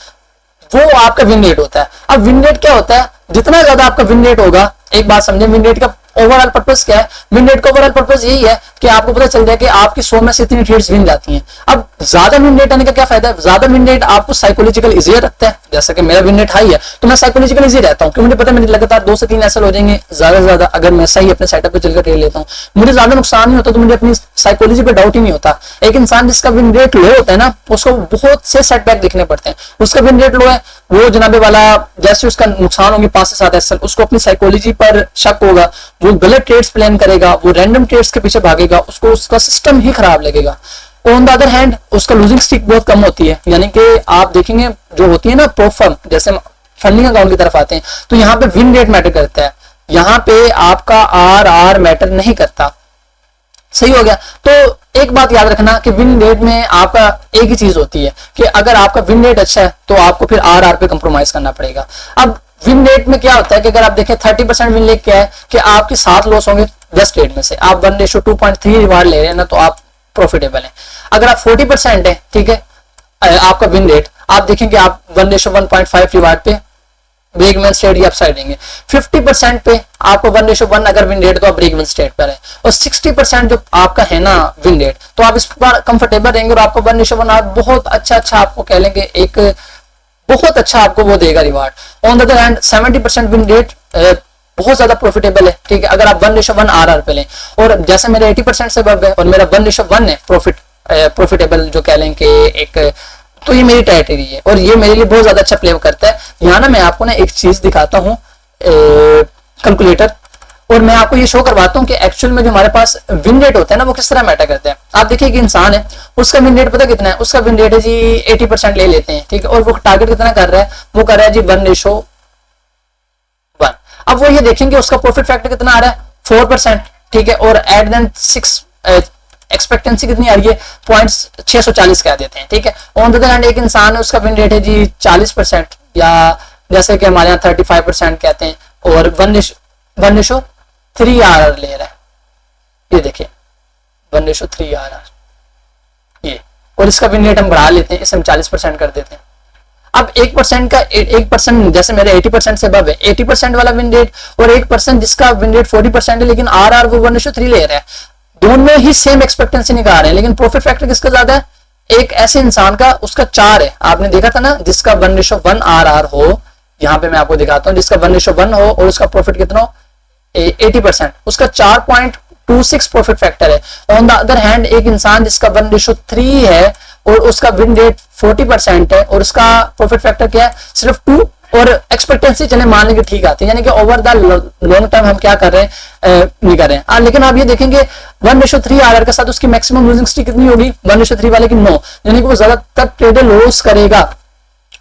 वो आपका विन रेट होता है। अब विन रेट क्या होता है? जितना ज्यादा आपका विन रेट होगा, एक बात समझे, विन रेट का ओवरऑल पर्पस क्या है? विन रेट का ओवरऑल पर्पस यही है कि आपको पता चल जाए कि आपकी 100 में से इतनी ट्रेड्स विन जाती हैं। अब ज्यादा विन रेट आने का क्या फायदा है? ज्यादा विन रेट आपको साइकोलॉजिकल इजियर रखता है। जैसे कि मेरा विन रेट हाई है तो मैं साइकोलॉजिकल इजी रहता हूँ, क्योंकि मुझे पता है मेरे लगातार 2 से 3 ऐसे हो जाएंगे ज्यादा से ज्यादा, अगर मैं सही अपने सेटअप पे चलकर ट्रेड लेता हूँ, मुझे ज्यादा नुकसान नहीं होता, तो मुझे अपनी साइकोलॉजी पे डाउट ही नहीं होता। एक इंसान जिसका विन रेट लो होता है ना, उसको बहुत से सेटबैक दिखने पड़ते हैं। उसका विन रेट लो है, वो जनाबे वाला जैसे उसका नुकसान होंगे 5 से 7 एसएल, उसको अपनी साइकोलॉजी पर शक होगा, वो गलत ट्रेड्स प्लान करेगा, वो रैंडम ट्रेड्स के पीछे भागेगा, उसको उसका सिस्टम ही खराब लगेगा। ऑन द अदर हैंड उसका लूजिंग स्ट्रीक बहुत कम होती है, यानी कि आप देखेंगे जो होती है ना प्रो फर्म, जैसे फंडिंग अकाउंट की तरफ आते हैं, तो यहाँ पे विन रेट मैटर करता है, यहाँ पे आपका आर मैटर नहीं करता। सही हो गया। तो एक बात याद रखना कि विन रेट में आपका एक ही चीज होती है कि अगर आपका विन रेट अच्छा है तो आपको फिर आर पे कंप्रोमाइज करना पड़ेगा। अब विन रेट में क्या होता है कि अगर आप देखें 30% विन रेट क्या है कि आपके 7 लॉस होंगे 10 ट्रेड में से, आप 1:2.3 रिवार्ड ले रहे हैं ना, तो आप प्रॉफिटेबल है। अगर आप 40% है, ठीक है, आपका विन रेट, आप देखेंगे आप 1:1.5 रिवार्ड पे ब्रेक इवन स्टेट या अपसाइड देंगे। 50% पे आपको 1:1 अगर विन रेट तो आप ब्रेक इवन स्टेट पर है, और 60% जो आपका है ना विन रेट, तो आप इस पर कंफर्टेबल रहेंगे और आपको 1:1 आप बहुत अच्छा आपको कह लेंगे एक बहुत अच्छा आपको वो देगा reward. On the other hand 70% win rate बहुत ज्यादा प्रॉफिटेबल है, ठीक है, अगर आप 1:1 आर पे लें, और जैसे मेरा 80% से अब है और मेरा 1:1 है प्रॉफिटेबल जो कह लें कि एक, तो ये मेरी टेरिटरी है और ये मेरे लिए बहुत ज्यादा अच्छा प्ले करता है। यहाँ ना मैं आपको ना एक चीज दिखाता हूँ कैलकुलेटर, और मैं आपको ये शो करवाता हूँ कि एक्चुअल में जो हमारे पास विन रेट होता है ना वो किस तरह मैटर करते हैं। आप देखिए कि इंसान है, उसका विन रेट पता कितना है? उसका विन रेट है जी 80% ले लेते हैं, ठीक है, और वो टारगेट कितना कर रहा है? वो कर रहा है जी 1:1। अब वो ये देखेंगे उसका प्रॉफिट फैक्टर कितना आ रहा है? 4%, ठीक है, और एट देन 6 एक्सपेक्टेंसी कितनी आ रही है? 640 कह देते हैं, ठीक है। ऑन द अदर हैंड एक इंसान है, उसका विन रेट है जी 40%, या जैसे कि हमारे यहाँ 35% कहते हैं, और 1:3 आर ले रहा है, ये देखिए 1:3 आर ये, और इसका विन रेट हम बढ़ा लेते हैं, इसे हम 40% कर देते हैं। अब 1% का 1%, जैसे मेरे 80% से अब है 80% वाला विन रेट, और 1% जिसका विन रेट 40% है लेकिन आर वो 1:3 ले रहा है, दोनों ही सेम एक्सपेक्टेंसी निकाल रहे हैं, लेकिन प्रॉफिट फैक्टर किसका ज्यादा है? एक ऐसे इंसान का उसका 4 है। आपने देखा था ना, जिसका 1:1 आर हो, यहाँ पे मैं आपको दिखाता हूँ, जिसका 1:1 हो और उसका प्रॉफिट कितना हो 80%, उसका 4.26 प्रॉफिट फैक्टर है। ऑन द अदर हैंड एक इंसान जिसका 1:3 है और उसका विन रेट 40% है और उसका प्रॉफिट फैक्टर क्या है? सिर्फ 2, और एक्सपेक्टेंसी चले मान लेंगे ठीक आती है, यानी कि ओवर द लॉन्ग टर्म हम क्या कर रहे हैं नहीं कर रहे हैं। लेकिन आप ये देखेंगे 1:3 आर के साथ उसकी मैक्सिमम लूजिंग स्ट्रीक कितनी होगी? 1:3 वाले की 9, यानी कि वो ज्यादातर ट्रेडर लॉस करेगा।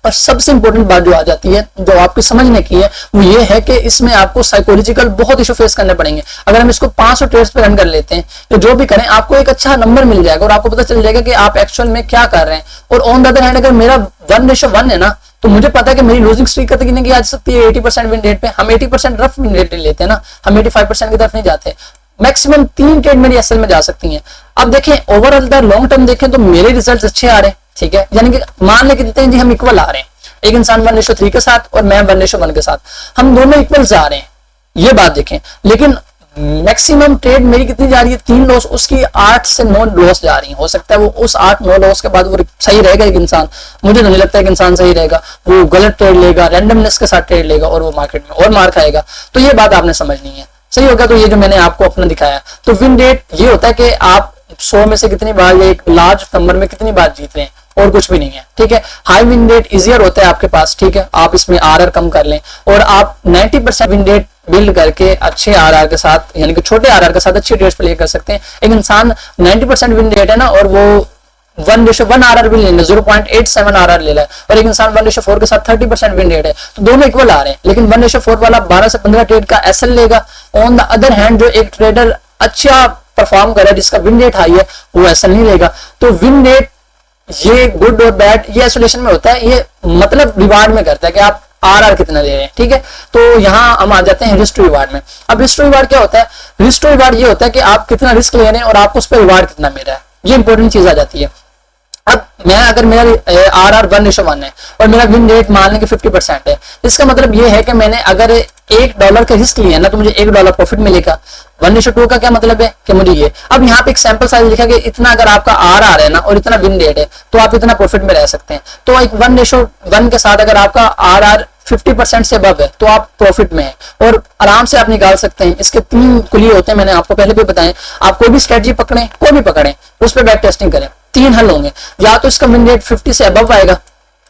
और सबसे इंपॉर्टेंट बात जो आ जाती है, जो आपकी समझने की है, वो ये है कि इसमें आपको साइकोलॉजिकल बहुत इशू फेस करने पड़ेंगे। अगर हम इसको 500 ट्रेड्स पे रन कर लेते हैं, तो जो भी करें आपको एक अच्छा नंबर मिल जाएगा और आपको पता चल जाएगा कि आप एक्चुअल में क्या कर रहे हैं। और ऑन द अदर हैंड अगर मेरा 1:1 है ना, तो मुझे पता है कि मेरी लूजिंग स्ट्रीक कितनी की आ सकती है 80% विन रेट पे। हम 80% रफ विन रेट लेते हैं ना, हम 85% की तरफ नहीं जाते। मैक्सिमम 3 ट्रेड मेरी एसएल में जा सकती हैं। अब देखें ओवरऑल द लॉन्ग टर्म देखें तो मेरे रिजल्ट अच्छे आ रहे हैं, ठीक है, यानी कि मान लेके देते हैं जी हम इक्वल आ रहे हैं, एक इंसान 1:3 के साथ और मैं 1:1 के साथ, हम दोनों इक्वल जा रहे हैं, ये बात देखें। लेकिन मैक्सिमम ट्रेड मेरी कितनी जा रही है, 3 लॉस, उसकी 8 से 9 लॉस जा रही है। हो सकता है वो उस 8-9 लॉस के बाद वो सही रहेगा एक इंसान, मुझे तो नहीं लगता एक इंसान सही रहेगा, वो गलत ट्रेड लेगा, रैंडमनेस के साथ ट्रेड लेगा और वो मार्केट में और मार खाएगा। तो ये बात आपने समझनी है, सही होगा। तो ये जो मैंने आपको अपना दिखाया, तो विन रेट ये होता है कि आप 100 में से कितनी बार या एक लार्ज नंबर में कितनी बार जीत रहे हैं, और कुछ भी नहीं है, ठीक है। हाई विन रेट इजियर होता है आपके पास, ठीक है, आप इसमें आरआर कम कर लें और आप 90% विन रेट बिल्ड करके अच्छे आरआर के साथ, यानी कि छोटे आरआर के साथ अच्छे ट्रेड्स प्ले कर सकते हैं। एक इंसान 90% विन रेट है ना और वो 1:1 आरआर भी ले ले, 0.87 आरआर ले रहा है, और एक इंसान 1:4 के साथ 30% विन रेट है, तो दोनों इक्वल आ रहे हैं। लेकिन 1:4 वाला 12 से 15 ट्रेड का एसएल लेगा। ऑन द अदर हैंड जो एक ट्रेडर अच्छा परफॉर्म कर रहा है जिसका विन रेट हाई है, वो एसएल नहीं लेगा। तो विन रेट ये गुड और बैड ये आइसोलेशन में होता है, ये मतलब रिवार्ड में करता है कि आप आरआर कितना ले रहे हैं, ठीक है। तो यहाँ हम आ जाते हैं रिस्क टू रिवार्ड में। अब रिस्क टू रिवार्ड क्या होता है, रिस्क टू रिवार्ड ये होता है कि आप कितना रिस्क ले रहे हैं और आपको उस पर रिवार्ड कितना मिल रहा है, ये इंपॉर्टेंट चीज आ जाती है। अब मैं अगर मेरा आरआर 1:1 है और मेरा विन रेट मान लें कि 50% है, इसका मतलब ये है कि मैंने अगर $1 का रिस्क लिया ना तो मुझे $1 प्रॉफिट मिलेगा। 1:2 का क्या मतलब है कि मुझे ये, अब यहाँ पे एक सैंपल साइज लिखा कि इतना अगर आपका आरआर है ना और इतना विन रेट है तो आप इतना प्रॉफिट में रह सकते हैं। तो एक 1:1 के साथ अगर आपका आरआर 50% से अबव है तो आप प्रॉफिट में है और आराम से आप निकाल सकते हैं। इसके 3 कुलिये होते हैं, मैंने आपको पहले भी बताए। आप कोई भी स्ट्रेटजी पकड़े, कोई भी पकड़े, उस पर बैक टेस्टिंग करें, 3 हल होंगे, या तो इसका विन रेट 50 से अबव आएगा,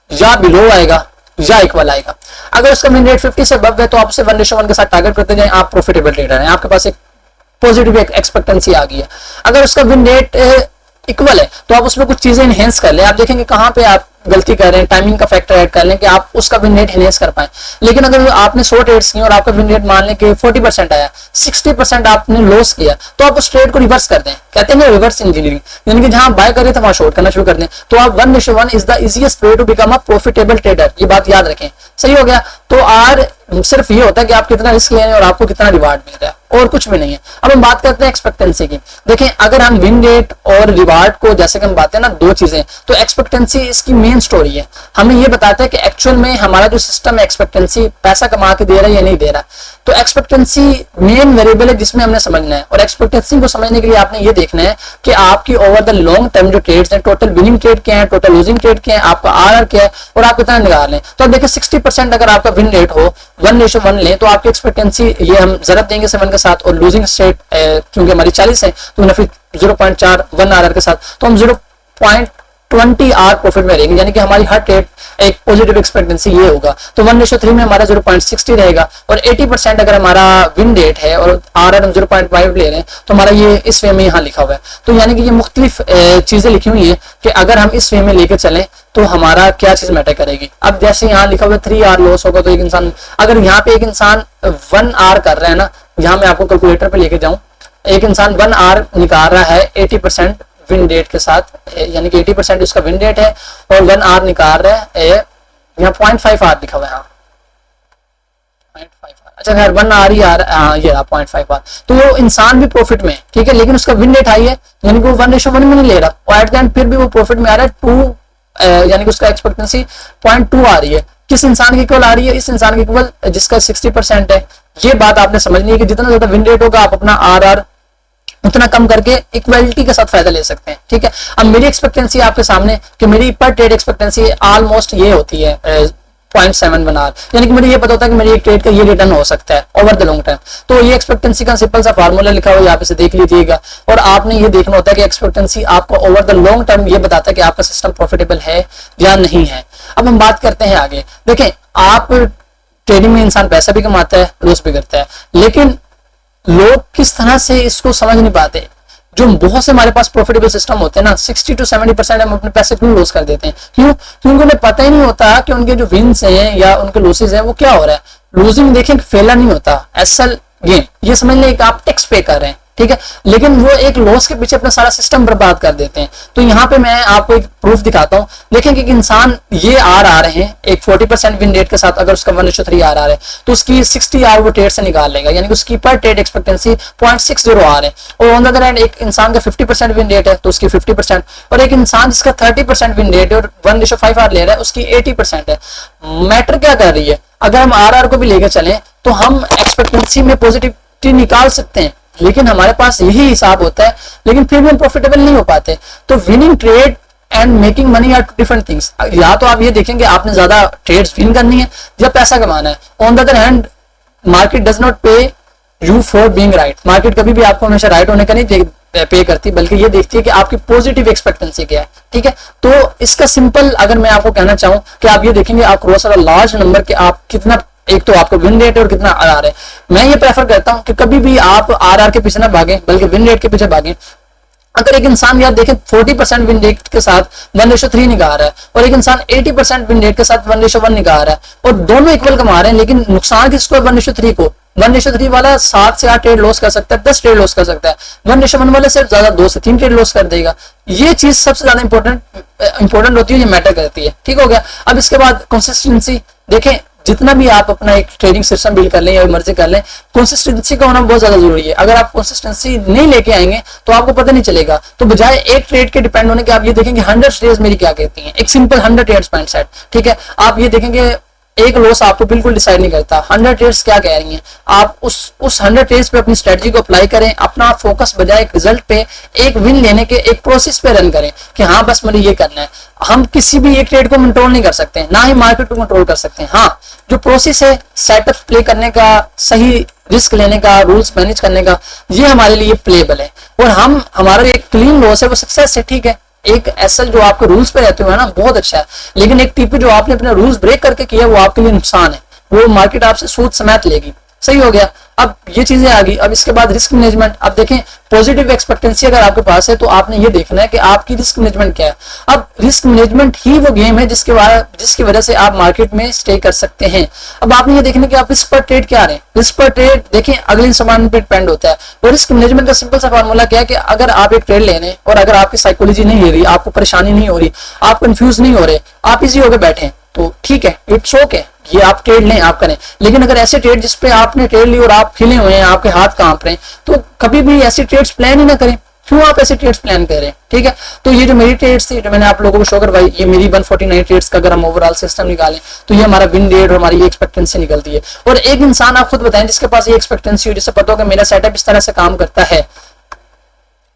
या बिलो आएगा, या इक्वल आएगा। अगर उसका विन रेट 50 से अबव है तो आप उसे 1:1 के साथ टारगेट करते जाएं, आप प्रॉफिटेबल ट्रेडर हैं, आपके पास एक पॉजिटिव एक्सपेक्टेंसी आ गई है। अगर उसका विन रेट इक्वल है तो आप उसमें कुछ चीजें इनहेंस कर लें। आप देखेंगे कहां पे आप गलती कर रहे हैं, टाइमिंग का फैक्टर ऐड कर लें कि आप उसका विन रेट इनहेंस कर पाए। लेकिन अगर आपने 100 ट्रेड्स किए और आपका विन रेट मान लें कि 40% आया, 60% आपने लॉस किया, तो आप उस ट्रेड को रिवर्स कर दें, कहते हैं रिवर्स इंजीनियरिंग, यानी कि जहां बाय करें तो वहां शॉर्ट करना शुरू कर दें। तो आप 1:1 is the easiest way to become a profitable trader, ये बात याद रखें, सही हो गया। तो आर सिर्फ ये होता है कि आप कितना रिस्क ले रहे हैं और आपको कितना रिवार्ड मिल रहा है, और कुछ भी नहीं है। अब हम बात करते हैं एक्सपेक्टेंसी की। देखें अगर हम विन रेट और रिवार्ड को जैसे कि हम बात हैं ना, 2 चीजें, तो एक्सपेक्टेंसी इसकी मेन स्टोरी है, हमें ये बताता है कि एक्चुअल में हमारा जो सिस्टम है एक्सपेक्टेंसी पैसा कमा के दे रहा है या नहीं दे रहा। तो एक्सपेक्टेंसी मेन वेरिएबल है जिसमें हमने समझना है, और एक्सपेक्टेंसी को समझने के लिए आपने ये देखना है कि आपकी ओवर द लॉन्ग टर्म जो ट्रेड्स हैं, टोटल विनिंग ट्रेड क्या है, टोटल लूजिंग ट्रेड क्या है, आपका आरआर क्या है और आप कितना निकाल लें। तो अब देखिए 60% अगर आपका विन रेट हो, 1:1 लें, तो आपकी एक्सपेक्टेंसी ये हम जरूरत देंगे 7 के साथ, और लूजिंग स्टेट क्योंकि हमारी 40 है तो नफी 0.4 1 आरआर के साथ, तो हम 0.20 आर प्रॉफिट में रहेंगे, यानी कि हमारी हर ट्रेड एक पॉजिटिव एक्सपेक्टेंसी ये होगा। तो 1:3 में हमारा 0.60 रहेगा, और 80% अगर हमारा विन रेट है और आरआर हम 0.5 ले रहे हैं तो हमारा ये इस वे में यहाँ लिखा हुआ है। तो यानी कि ये मुख्तलिफ चीजें लिखी हुई है कि अगर हम इस वे में लेकर चलें तो हमारा क्या चीज मैटर करेगी। अब जैसे यहाँ लिखा हुआ है 3 आर लॉस होगा, तो एक इंसान अगर यहाँ पे एक इंसान 1 आर कर रहा है ना, यहाँ मैं आपको कैलकुलेटर पे लेके जाऊं, एक इंसान 1 आर निकाल रहा है 80% विन रेट के साथ, यानी कि 80% उसका विन रेट है, और 1 आर निकाल रहा है, यहाँ 0.5 आर लिखा हुआ है, 0.5 आर, अच्छा खैर 1 आर ही आर, ये 0.5 आर, तो वो इंसान भी प्रॉफिट में, ठीक है, लेकिन उसका विन रेट हाई है, यानी कि वो 1:1 में नहीं ले रहा, और एट द एंड फिर भी वो प्रॉफिट में आ रहा है 2, यानी कि उसका एक्सपेक्टेंसी 0.2 आ रही है। किस इंसान की इक्वल आ रही है? इस इंसान की इक्वल जिसका 60% है। ये बात आपने समझनी है कि जितना ज्यादा विन रेट होगा आप अपना आरआर उतना कम करके इक्वलिटी के साथ फायदा ले सकते हैं, ठीक है। अब मेरी एक्सपेक्टेंसी आपके सामने कि मेरी पर ट्रेड एक्सपेक्टेंसी ऑलमोस्ट ये होती है 0.71 आर, यानी कि मुझे ये पता होता है कि मेरी एक ट्रेड का ये रिटर्न हो सकता है ओवर द लॉन्ग टर्म। तो ये एक्सपेक्टेंसी का सिंपल सा फार्मूला लिखा हुआ है, आप इसे देख लीजिएगा, और आपने ये देखना होता है कि एक्सपेक्टेंसी आपको ओवर द लॉन्ग टर्म ये बताता है कि आपका सिस्टम प्रॉफिटेबल है या नहीं है। अब हम बात करते हैं आगे। देखें आप ट्रेडिंग में इंसान पैसा भी कमाता है, लॉस भी करता है, लेकिन लोग किस तरह से इसको समझ नहीं पाते। जो बहुत से हमारे पास प्रॉफिटेबल सिस्टम होते हैं ना, 60 to 70% हम अपने पैसे क्यों लॉस कर देते हैं? क्यों? क्योंकि उन्हें पता ही नहीं होता कि उनके जो विन्स हैं या उनके लॉसेज हैं वो क्या हो रहा है। लूजिंग देखें फेलर नहीं होता, एसएल गेन, ये समझ लें कि आप टैक्स पे कर रहे हैं, ठीक है, लेकिन वो एक लॉस के पीछे अपना सारा सिस्टम बर्बाद कर देते हैं। तो यहाँ पे मैं आपको एक प्रूफ दिखाता हूँ। देखेंगे कि इंसान ये आर आ रहे हैं एक 40% विन रेट के साथ, अगर उसका 1:3 आर आ रहा है तो उसकी 60 आर वो ट्रेड से निकाल लेगा, यानी कि उसकी पर ट्रेड एक्सपेक्टेंसी 0.60 आ रहे हैं। और ऑन द अदर हैंड एक इंसान का 50% विन रेट है तो उसकी 50%, और एक इंसान जिसका 30% विन रेट है और 1:5 आर ले रहा है उसकी 80% है। मैटर क्या कर रही है, अगर हम आर को भी लेकर चलें तो हम एक्सपेक्टेंसी में पॉजिटिविटी निकाल सकते हैं, लेकिन हमारे पास यही हिसाब होता है, लेकिन फिर भी हम प्रॉफिटेबल नहीं हो पाते। तो winning trade and making money are two different things. या तो आप ये देखेंगे आपने ज्यादा ट्रेड्स विन करनी है या पैसा कमाना है। On the other hand market does not pay you for being right. Market कभी भी आपको हमेशा राइट होने का नहीं पे करती, बल्कि ये देखती है कि आपकी पॉजिटिव एक्सपेक्टेंसी क्या है। ठीक है, तो इसका सिंपल अगर मैं आपको कहना चाहूं कि आप ये देखेंगे आप क्रॉस और लार्ज नंबर के आप कितना, एक तो आपको विन रेट है और कितना आर है। मैं ये प्रेफर करता हूं कि कभी भी आप आर के पीछे ना भागें, बल्कि विन रेट के पीछे भागें। अगर एक इंसान यार देखें 40% विन रेट के साथ 1:3 निकाल रहा है और एक इंसान 80% विन रेट के साथ 1:1 निकाल रहा है और दोनों इक्वल कमा रहे हैं, लेकिन नुकसान किसको है 1:3 को। 1:3 वाला 7 से 8 ट्रेड लॉस कर सकता है, 10 ट्रेड लॉस कर सकता है। 1:1 वाले से ज्यादा 2 से 3 ट्रेड लॉस कर देगा। ये चीज सबसे ज्यादा इंपॉर्टेंट होती है, ये मैटर करती है। ठीक हो गया। अब इसके बाद कंसिस्टेंसी देखें, जितना भी आप अपना एक ट्रेडिंग सिस्टम बिल्ड कर लें या मर्जी कर लें, कंसिस्टेंसी का होना बहुत ज्यादा जरूरी है। अगर आप कंसिस्टेंसी नहीं लेके आएंगे तो आपको पता नहीं चलेगा। तो बजाय एक ट्रेड के डिपेंड होने के आप ये देखेंगे 100 ट्रेड्स मेरी क्या कहती हैं, एक सिंपल 100 ट्रेड्स पॉइंट सेट। ठीक है, आप ये देखेंगे एक लॉस आपको बिल्कुल डिसाइड नहीं करता, 100 ट्रेड्स क्या कह रही हैं। आप उस 100 ट्रेड्स पे अपनी स्ट्रेटजी को अप्लाई करें, अपना फोकस बजाय एक रिजल्ट पे, एक विन लेने के एक प्रोसेस पे रन करें कि हाँ बस मुझे ये करना है। हम किसी भी एक ट्रेड को कंट्रोल नहीं कर सकते, ना ही मार्केट को कंट्रोल कर सकते हैं। हाँ, जो प्रोसेस है सेटअप प्ले करने का, सही रिस्क लेने का, रूल्स मैनेज करने का, ये हमारे लिए प्लेबल है। और हम हमारा एक क्लीन लॉस है वो सक्सेस है। ठीक है, एक एसएल जो आपके रूल्स पे रहते हुए है ना बहुत अच्छा है, लेकिन एक टीपी जो आपने अपने रूल्स ब्रेक करके किया वो आपके लिए नुकसान है, वो मार्केट आपसे सूद समेत लेगी। सही हो गया। अब ये चीजें आ गई। अब इसके बाद रिस्क मैनेजमेंट। अब देखें पॉजिटिव एक्सपेक्टेंसी अगर आपके पास है तो आपने ये देखना है कि आपकी रिस्क मैनेजमेंट क्या है। अब रिस्क मैनेजमेंट ही वो गेम है जिसकी वजह से आप मार्केट में स्टे कर सकते हैं। अब आपने ये देखना कि आप रिस्क पर ट्रेड क्या आ रहे हैं। रिस्क पर ट्रेड देखें अगले सामान पे डिपेंड होता है। और रिस्क मैनेजमेंट का सिंपल सा फार्मूला क्या है कि अगर आप एक ट्रेड ले रहे हैं और अगर आपकी साइकोलॉजी नहीं ले रही, आपको परेशानी नहीं हो रही, आप कंफ्यूज नहीं हो रहे, आप इजी होकर बैठे तो ठीक है, इट्स ओके, ये आप ट्रेड लें, आप करें। लेकिन अगर ऐसे ट्रेड जिसपे आपने ट्रेड ली और आप खिले हुए हैं, आपके हाथ कांप रहे हैं, तो कभी भी ऐसे ट्रेड्स प्लान ही ना करें। क्यों आप ऐसे ट्रेड्स प्लान कर रहे हैं। ठीक है, तो ये जो मेरी ट्रेड्स थी जो मैंने आप लोगों को शो करवाई, ये मेरी 149 ट्रेड्स का अगर हम ओवरऑल सिस्टम निकालें तो ये हमारा विन रेट और हमारी ये एक्सपेक्टेंसी निकलती है। और एक इंसान आप खुद बताएं जिसके पास ये एक्सपेक्टेंसी हो, जिससे पता हो कि मेरा सेटअप इस तरह से काम करता है,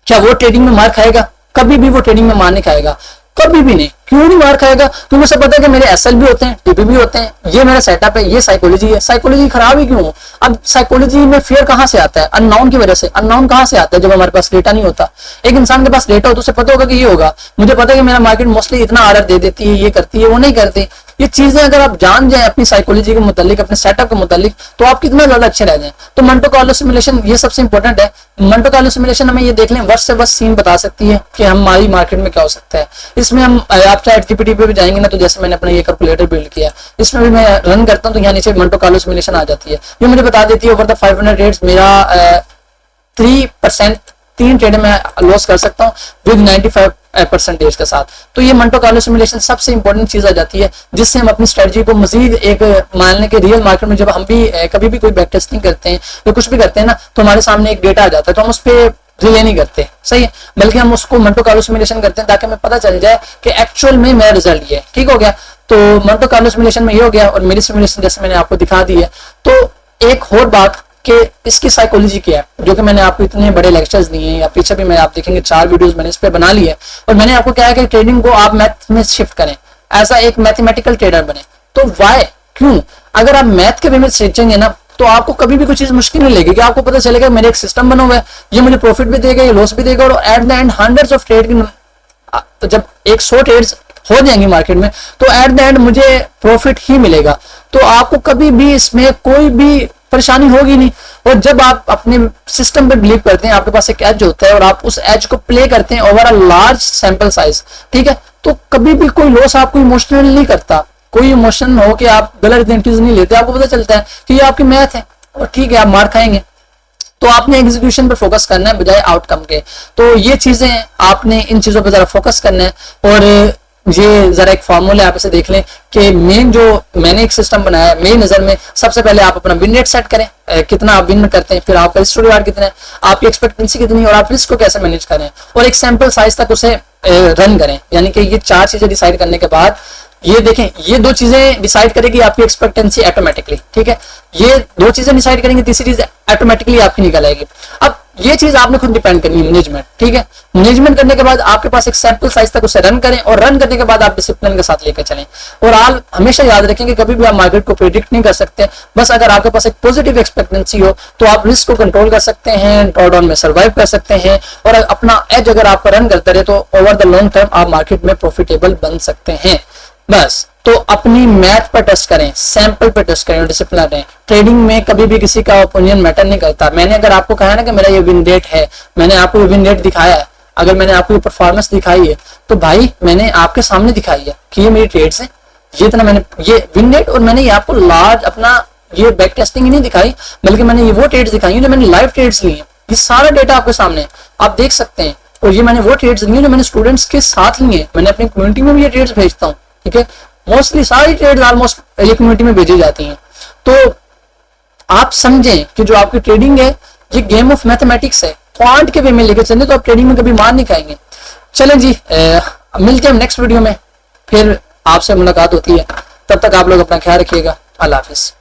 क्या वो ट्रेडिंग में मार खाएगा? कभी भी वो ट्रेडिंग में मार नहीं खाएगा, कभी भी नहीं। क्यों नहीं मार खाएगा? क्योंकि उसे पता है कि मेरे एसएल भी होते हैं, टीपी भी होते हैं, ये मेरा सेटअप है, ये साइकोलॉजी है। साइकोलॉजी खराब ही क्यों? अब साइकोलॉजी में फियर कहां से आता है? अननोन की वजह से। अननोन कहां से आता है? जब हमारे पास डेटा नहीं होता। एक इंसान के पास डेटा हो तो उसे पता होगा कि ये होगा, मुझे पता है कि मेरा मार्केट मोस्टली इतना ऑर्डर दे देती है, ये करती है, वो नहीं करती। ये चीजें अगर आप जान जाए अपनी साइकोलॉजी के मुतालिक, अपने सेटअप के मुतालिक, तो आप कितना ज्यादा अच्छे रह जाएं। तो मंटे कार्लो सिमुलेशन ये सबसे इंपॉर्टेंट है। मंटे कार्लो सिमुलेशन हमें ये देख लें, वर्ष से वर्ष सीन बता सकती है कि हमारी मार्केट में क्या हो सकता है। इसमें हम आप चाहे जीपीटी पे भी जाएंगे ना, तो जैसे मैंने अपना ये कैलकुलेटर बिल्ड किया, इसमें भी मैं रन करता हूँ तो यहाँ नीचे मंटे कार्लो सिमुलेशन आ जाती है। ये मुझे बता देती है ओवर द 500 ट्रेड्स मेरा 3% 3 ट्रेड में लॉस कर सकता हूँ विद 95% के साथ। तो ये मंटे कार्लो सिमुलेशन सबसे इंपॉर्टेंट चीज आ जाती है, जिससे हम अपनी स्ट्रेटजी को मजीद एक मानने के रियल मार्केट में जब हम भी कभी भी कोई बैक टेस्टिंग करते हैं या कुछ भी करते हैं ना, तो हमारे सामने एक डेटा आ जाता है, तो हम उस पर रिले नहीं करते, सही है, बल्कि हम उसको मंटे कार्लो सिमुलेशन करते हैं ताकि हमें पता चल जाए कि एक्चुअल में मेरा रिजल्ट ये है। ठीक हो गया। तो मंटे कार्लो सिमुलेशन में ये हो गया और मेरी सिमुलेशन जैसे मैंने आपको दिखा दी है। तो एक और बात कि इसकी साइकोलॉजी क्या है, जो कि मैंने आपको इतने बड़े लेक्चर्स दिए हैं, या पीछे भी मैं आप देखेंगे 4 वीडियोस मैंने इस पे बना ली है। और मैंने आपको कहा है कि ट्रेडिंग को आप मैथ में शिफ्ट करें, ऐसा एक मैथमेटिकल ट्रेडर बने। तो वाई, क्यों? अगर आप मैथ के वे में सीखेंगे ना, तो आपको कभी भी कोई चीज मुश्किल नहीं लगेगी। आपको पता चलेगा मेरे एक सिस्टम बना हुआ है, ये मुझे प्रॉफिट भी देगा, ये लॉस भी देगा, और at the end hundreds of trade, तो जब 100 ट्रेड्स हो जाएंगी मार्केट में, तो एट द एंड मुझे प्रॉफिट ही मिलेगा। तो आपको कभी भी इसमें कोई भी परेशानी होगी नहीं। और जब आप अपने सिस्टम पे बिलीव करते हैं, आपके पास एक एज होता है और आप उस एज को प्ले करते हैं over a large sample size, ठीक है, तो कभी भी कोई लॉस आपको इमोशनल नहीं करता। कोई इमोशन हो कि आप गलत इडेंटिटीज नहीं लेते, आपको पता चलता है कि ये आपकी मैथ है और ठीक है, आप मार खाएंगे। तो आपने एग्जीक्यूशन पर फोकस करना है बजाय आउटकम के। तो ये चीजें आपने इन चीजों पर जरा फोकस करना है। और ये जरा एक फॉर्मूला आप इसे देख लें कि मेन जो मैंने एक सिस्टम बनाया है, मेरी नजर में सबसे पहले आप अपना विन रेट सेट करें, कितना आप विन करते हैं, फिर आपका रिस्क रिवार्ड कितना है, आपकी एक्सपेक्टेंसी कितनी है, और आप रिस्क को कैसे मैनेज करें, और एक सैंपल साइज तक उसे रन करें। यानी कि ये 4 चीजें डिसाइड करने के बाद ये देखें, ये 2 चीजें डिसाइड करेगी आपकी एक्सपेक्टेंसी ऑटोमेटिकली, ठीक है। ये 2 चीजें डिसाइड करेंगे, तीसरी चीज ऑटोमेटिकली आपकी निकल आएगी। अब ये चीज आपने खुद डिपेंड करनी है, मैनेजमेंट, ठीक है। मैनेजमेंट करने के बाद आपके पास एक सैंपल साइज तक उसे रन करें, और रन करने के बाद आप डिसिप्लिन के साथ लेकर चलें। और आप हमेशा याद रखें कि कभी भी आप मार्केट को प्रेडिक्ट नहीं कर सकते। बस अगर आपके पास एक पॉजिटिव एक्सपेक्टेंसी हो तो आप रिस्क को कंट्रोल कर सकते हैं, ड्रॉडाउन में सर्वाइव कर सकते हैं, और अपना एज अगर आपका रन करते रहे तो ओवर द लॉन्ग टर्म आप मार्केट में प्रॉफिटेबल बन सकते हैं। बस तो अपनी मैथ पर टेस्ट करें, सैंपल पर टेस्ट करें, डिसिप्लिन रहें। ट्रेडिंग में कभी भी किसी का ओपिनियन मैटर नहीं करता। मैंने अगर आपको कहा ना कि मेरा ये विन रेट है, मैंने आपको विन रेट दिखाया है, अगर मैंने आपको परफॉर्मेंस दिखाई है तो भाई मैंने आपके सामने दिखाई है कि ये मेरी ट्रेड्स है, ये इतना मैंने ये विन रेट, और मैंने ये आपको लार्ज अपना ये बैक टेस्टिंग ही नहीं दिखाई, बल्कि मैंने ये वो ट्रेड्स दिखाई जो मैंने लाइव ट्रेड्स ली है। ये सारा डेटा आपके सामने आप देख सकते हैं। और ये मैंने वो ट्रेड्स ली है जो मैंने स्टूडेंट्स के साथ लिए, मैंने अपनी कम्युनिटी में भी ये ट्रेड्स भेजता हूँ, ठीक है। मोस्टली सारी ट्रेड्स ऑलमोस्ट ये कम्युनिटी में भेजी जाती हैं। तो आप समझें कि जो आपकी ट्रेडिंग है ये गेम ऑफ मैथमेटिक्स है, क्वांट के वे में लेकर चलें तो आप ट्रेडिंग में कभी मार नहीं खाएंगे। चलें जी, मिलते हैं हम नेक्स्ट वीडियो में, फिर आपसे मुलाकात होती है। तब तक आप लोग अपना ख्याल रखिएगा। अल्लाह हाफिज।